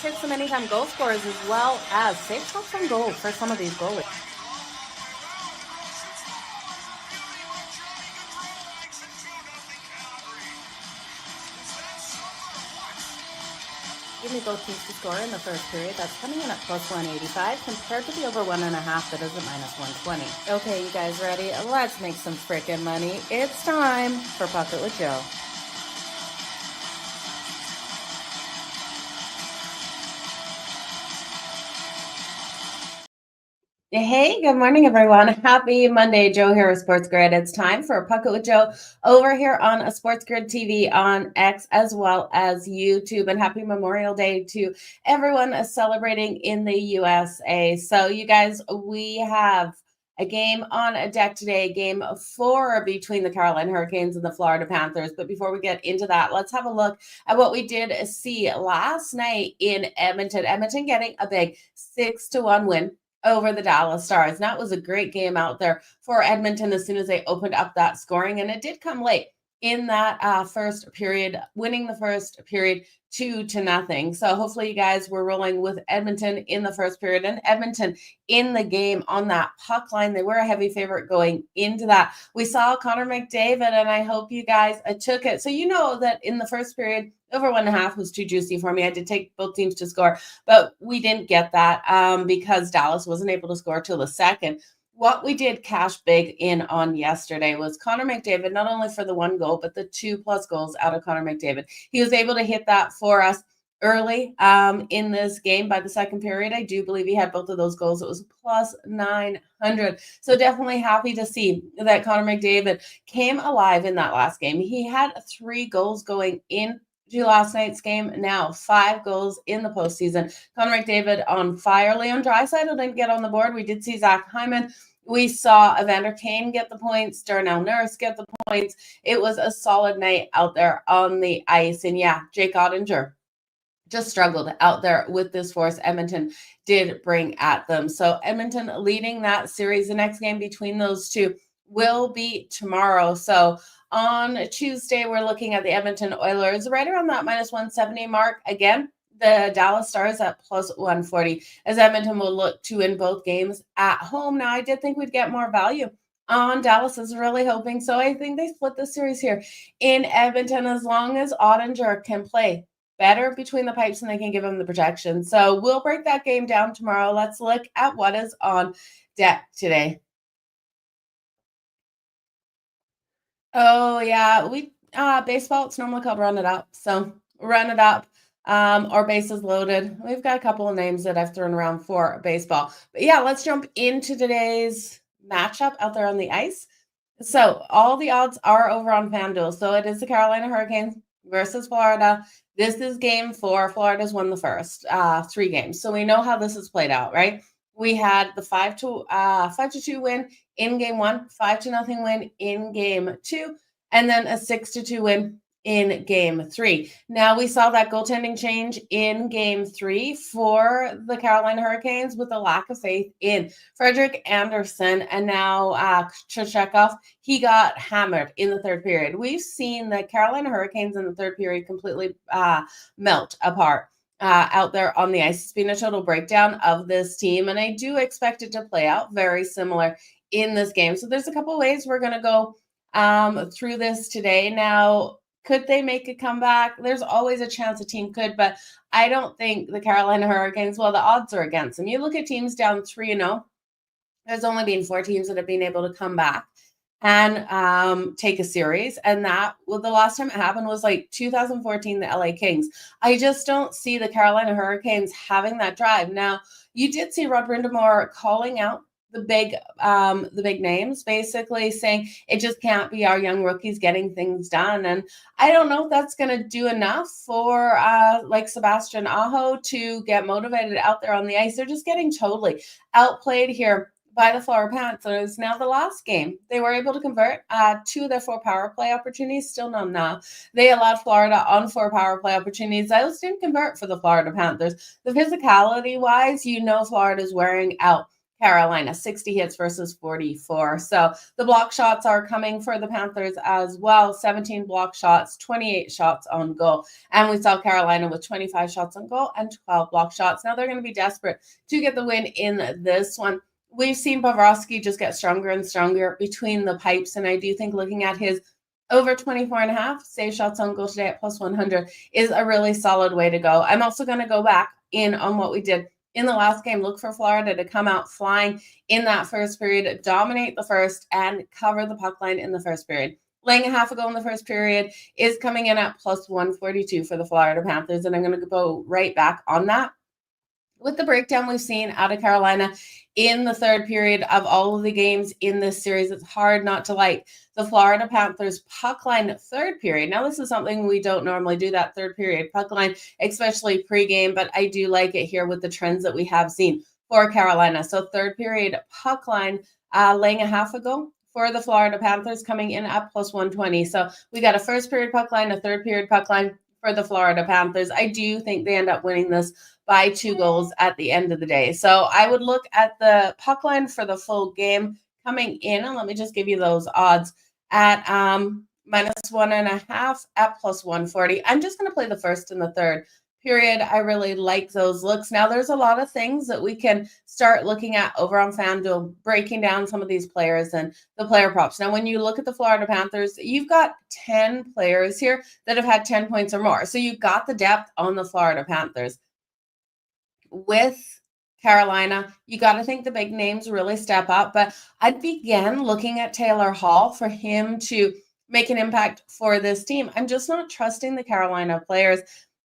Let's hit some anytime goal scorers as well as safe shots on goal for some of these goalies. Give me both teams to score in the first period. That's coming in at plus 185 compared to the over 1.5 that is at minus 120. Okay, you guys ready? Let's make some freaking money. It's time for Pocket with Jo. Hey, good morning, everyone. Happy Monday. Jo here with SportsGrid. It's time for Pocket with Jo over here on a SportsGrid TV on X as well as YouTube. And happy Memorial Day to everyone celebrating in the USA. So, you guys, we have a game on a deck today, game 4 between the Carolina Hurricanes and the Florida Panthers. But before we get into that, let's have a look at what we did see last night in Edmonton. Edmonton getting a big 6-1 win over the Dallas Stars. And that was a great game out there for Edmonton as soon as they opened up that scoring. And it did come late in that first period, winning the first period 2-0. So hopefully you guys were rolling with Edmonton in the first period, and Edmonton in the game on that puck line. They were a heavy favorite going into that. We saw Connor McDavid, and I hope you guys took it. So you know that in the first period, over 1.5 was too juicy for me. I did take both teams to score, but we didn't get that because Dallas wasn't able to score till the second. What we did cash big in on yesterday was Connor McDavid, not only for the 1 goal, but the 2+ goals out of Connor McDavid. He was able to hit that for us early in this game. By the second period, I do believe he had both of those goals. It was plus 900. So definitely happy to see that Connor McDavid came alive in that last game. He had 3 goals going in to last night's game. Now 5 goals in the postseason. Connor McDavid on fire. Leon Draisaitl didn't get on the board. We did see Zach Hyman. We saw Evander Kane get the points, Darnell Nurse get the points. It was a solid night out there on the ice. And yeah, Jake Ottinger just struggled out there with this force Edmonton did bring at them. So Edmonton leading that series. The next game between those two will be tomorrow. So on Tuesday, we're looking at the Edmonton Oilers right around that minus 170 mark. Again, the Dallas Stars at plus 140, as Edmonton will look to win both games at home. Now, I did think we'd get more value on Dallas. Is really hoping so. I think they split the series here in Edmonton as long as Ottinger can play better between the pipes and they can give him the protection. So we'll break that game down tomorrow. Let's look at what is on deck today. Oh, yeah. Baseball, it's normally called Run It Up. So Run It Up. Or bases loaded. We've got a couple of names that I've thrown around for baseball. But yeah, let's jump into today's matchup out there on the ice. So all the odds are over on FanDuel. So it is the Carolina Hurricanes versus Florida. This is game 4. Florida's won the first 3 games. So we know how this has played out, right? We had the 5-2 win in game 1, 5-0 win in game 2, and then a 6-2 win in game 3. Now we saw that goaltending change in game 3 for the Carolina Hurricanes with a lack of faith in Frederik Andersen, and now Chechekov, he got hammered in the third period. We've seen the Carolina Hurricanes in the third period completely melt apart out there on the ice. It's been a total breakdown of this team, and I do expect it to play out very similar in this game. So there's a couple of ways we're going to go through this today. Now, could they make a comeback? There's always a chance a team could, but I don't think the Carolina Hurricanes, well, the odds are against them. You look at teams down 3-0, there's only been 4 teams that have been able to come back and take a series. And that, well, the last time it happened was like 2014, the LA Kings. I just don't see the Carolina Hurricanes having that drive. Now, you did see Rod Brind'Amour calling out the big names, basically saying it just can't be our young rookies getting things done. And I don't know if that's going to do enough for like Sebastian Aho to get motivated out there on the ice. They're just getting totally outplayed here by the Florida Panthers. Now, the last game, they were able to convert 2 of their 4 power play opportunities. Still none now. They allowed Florida on 4 power play opportunities. Those didn't convert for the Florida Panthers. The physicality-wise, you know Florida's wearing out Carolina, 60 hits versus 44. So the block shots are coming for the Panthers as well. 17 block shots, 28 shots on goal. And we saw Carolina with 25 shots on goal and 12 block shots. Now they're going to be desperate to get the win in this one. We've seen Bobrovsky just get stronger and stronger between the pipes. And I do think looking at his over 24.5 save shots on goal today at plus 100 is a really solid way to go. I'm also going to go back in on what we did in the last game. Look for Florida to come out flying in that first period, dominate the first, and cover the puck line in the first period. Laying a half a goal in the first period is coming in at plus 142 for the Florida Panthers, and I'm going to go right back on that. With the breakdown we've seen out of Carolina in the third period of all of the games in this series, it's hard not to like the Florida Panthers puck line third period. Now, this is something we don't normally do, that third period puck line, especially pregame, but I do like it here with the trends that we have seen for Carolina. So third period puck line, laying a half a goal for the Florida Panthers, coming in at plus 120. So we got a first period puck line, a third period puck line for the Florida Panthers. I do think they end up winning this by 2 goals at the end of the day. So I would look at the puck line for the full game coming in, and let me just give you those odds at minus 1.5 at plus 140. I'm just going to play the first and the third period. I really like those looks. Now, there's a lot of things that we can start looking at over on FanDuel, breaking down some of these players and the player props. Now, when you look at the Florida Panthers, you've got 10 players here that have had 10 points or more. So you've got the depth on the Florida Panthers. With Carolina, you got to think the big names really step up, but I'd begin looking at Taylor Hall for him to make an impact for this team. I'm just not trusting the Carolina players,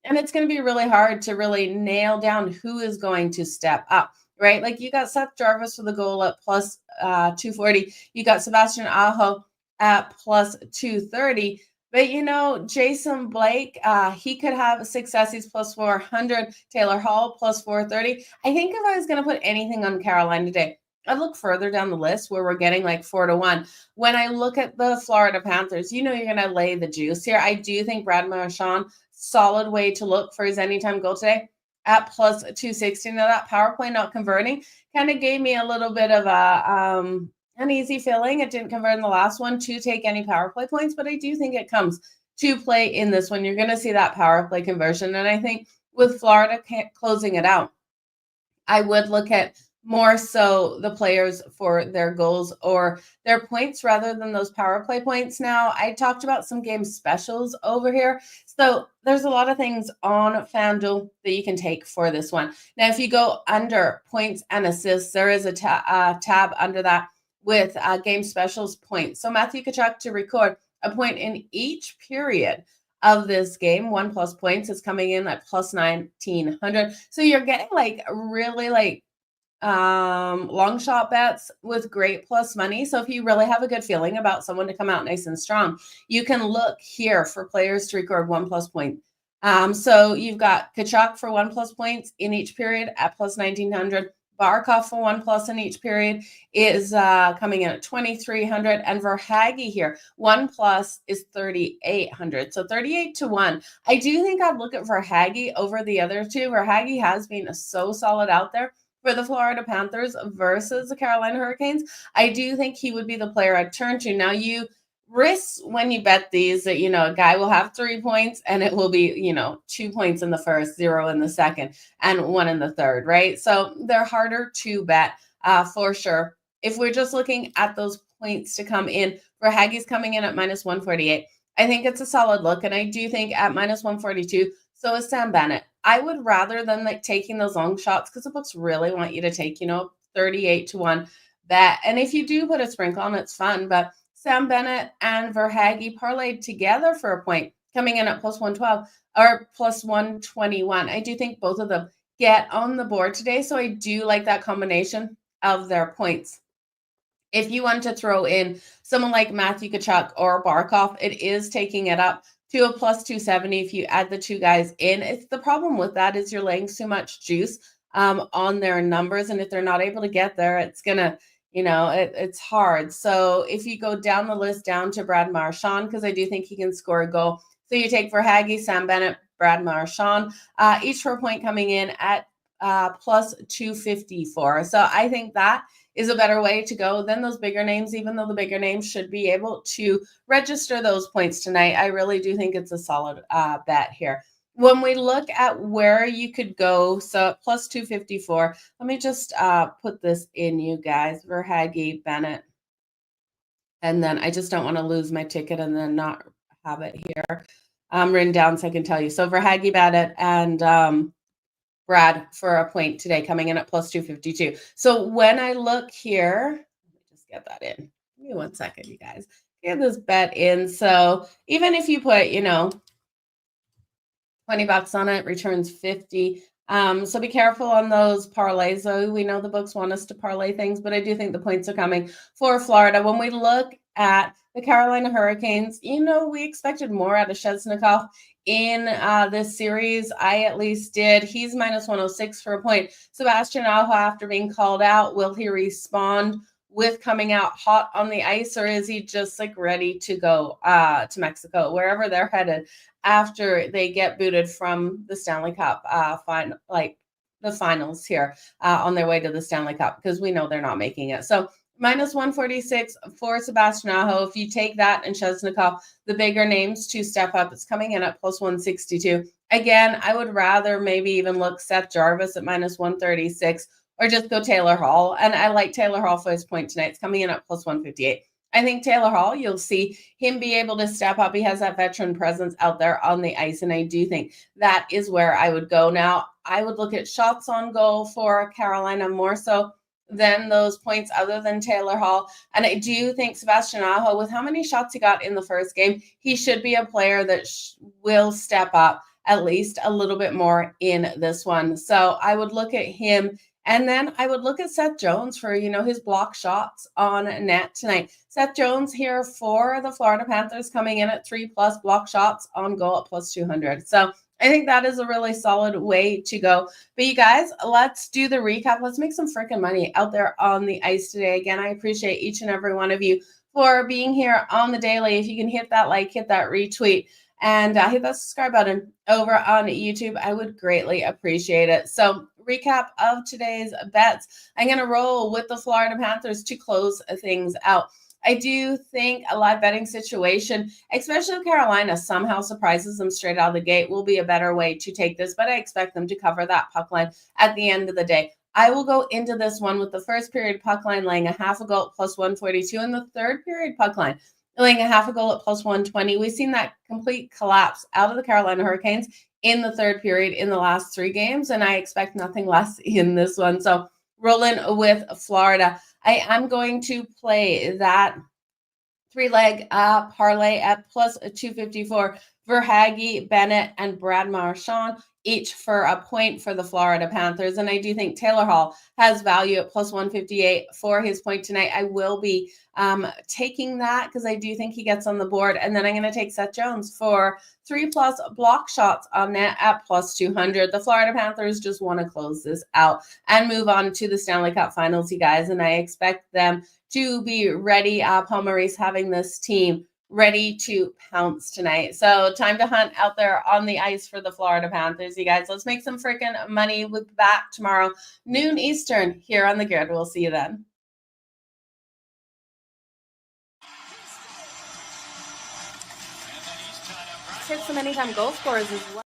and it's going to be really hard to really nail down who is going to step up, right? Like you got Seth Jarvis for the goal at plus 240. You got Sebastian Aho at plus 230. But, Jason Blake, he could have success. He's plus 400. Taylor Hall, plus 430. I think if I was going to put anything on Carolina today, I'd look further down the list where we're getting like 4-1. When I look at the Florida Panthers, you're going to lay the juice here. I do think Brad Marchand, solid way to look for his anytime goal today at plus 260. Now, that power play not converting kind of gave me a little bit of a an easy feeling. It didn't convert in the last one to take any power play points, but I do think it comes to play in this one. You're going to see that power play conversion. And I think with Florida closing it out, I would look at more so the players for their goals or their points rather than those power play points. Now, I talked about some game specials over here. So there's a lot of things on FanDuel that you can take for this one. Now, if you go under points and assists, there is a tab under that with game specials points. So Matthew Tkachuk to record a point in each period of this game, 1+ points is coming in at plus 1,900. So you're getting really long shot bets with great plus money. So if you really have a good feeling about someone to come out nice and strong, you can look here for players to record 1+ point. So you've got Tkachuk for 1+ points in each period at plus 1,900. Barkov for 1+ in each period is coming in at 2,300, and Verhaeghe here 1+ is 3,800. So 38-1. I do think I'd look at Verhaeghe over the other two. Verhaeghe has been so solid out there for the Florida Panthers versus the Carolina Hurricanes. I do think he would be the player I'd turn to. Now, you risk when you bet these that, a guy will have 3 points and it will be, 2 points in the first, 0 in the second, and 1 in the third, right? So they're harder to bet for sure. If we're just looking at those points to come in, Verhaeghe's coming in at minus 148. I think it's a solid look, and I do think at minus 142, so is Sam Bennett. I would rather than taking those long shots, because the books really want you to take, 38-1 bet. And if you do put a sprinkle on, it's fun, but Sam Bennett and Verhaeghe parlayed together for a point, coming in at plus 112 or plus 121. I do think both of them get on the board today, so I do like that combination of their points. If you want to throw in someone like Matthew Tkachuk or Barkov, it is taking it up to a plus 270 if you add the two guys in. It's the problem with that is you're laying too much juice on their numbers, and if they're not able to get there, it's going to it's hard. So if you go down the list down to Brad Marchand, because I do think he can score a goal. So you take Verhaeghe, Sam Bennett, Brad Marchand, each for a point coming in at plus 254. So I think that is a better way to go than those bigger names, even though the bigger names should be able to register those points tonight. I really do think it's a solid bet here. When we look at where you could go, so plus 254, let me just put this in, you guys, Verhaeghe, Bennett. And then I just don't want to lose my ticket and then not have it here written down so I can tell you. So Verhaeghe, Bennett, and Brad for a point today, coming in at plus 252. So when I look here, let me just get that in. Give me 1 second, you guys. Get this bet in. So even if you put, 20 bucks on it, returns 50. So be careful on those parlays, though. We know the books want us to parlay things, but I do think the points are coming for Florida. When we look at the Carolina Hurricanes, we expected more out of Chesnikov in this series. I at least did. He's minus 106 for a point. Sebastian Aho, after being called out, will he respond with coming out hot on the ice, or is he just ready to go to Mexico, wherever they're headed after they get booted from the Stanley Cup the finals here on their way to the Stanley Cup, because we know they're not making it. So minus 146 for Sebastian Aho. If you take that and Chesnikov, the bigger names to step up, it's coming in at plus 162. Again, I would rather maybe even look Seth Jarvis at minus 136 or just go Taylor Hall. And I like Taylor Hall for his point tonight. It's coming in at plus 158. I think Taylor Hall, you'll see him be able to step up. He has that veteran presence out there on the ice, and I do think that is where I would go. Now, I would look at shots on goal for Carolina more so than those points other than Taylor Hall. And I do think Sebastian Aho, with how many shots he got in the first game, he should be a player that will step up at least a little bit more in this one. So I would look at him. And then I would look at Seth Jones for, his block shots on net tonight. Seth Jones here for the Florida Panthers, coming in at 3+ block shots on goal at plus 200. So I think that is a really solid way to go. But you guys, let's do the recap. Let's make some freaking money out there on the ice today. Again, I appreciate each and every one of you for being here on the daily. If you can hit that like, hit that retweet, and hit that subscribe button over on YouTube, I would greatly appreciate it. So recap of today's bets. I'm going to roll with the Florida Panthers to close things out. I do think a live betting situation, especially if Carolina somehow surprises them straight out of the gate, will be a better way to take this, but I expect them to cover that puck line at the end of the day. I will go into this one with the first period puck line laying a half a goal at plus 142, and the third period puck line laying a half a goal at plus 120. We've seen that complete collapse out of the Carolina Hurricanes in the third period in the last 3 games, and I expect nothing less in this one. So rolling with Florida. I am going to play that 3-leg parlay at plus 254. Verhaeghe, Bennett, and Brad Marchand, each for a point for the Florida Panthers. And I do think Taylor Hall has value at plus 158 for his point tonight. I will be taking that because I do think he gets on the board. And then I'm going to take Seth Jones for 3+ block shots on net at plus 200. The Florida Panthers just want to close this out and move on to the Stanley Cup Finals, you guys. And I expect them to be ready. Paul Maurice having this team ready to pounce tonight. So time to hunt out there on the ice for the Florida Panthers, you guys. Let's make some freaking money. We'll be back tomorrow, noon Eastern, here on the grid. We'll see you then. Hit some anytime goal scorers as well.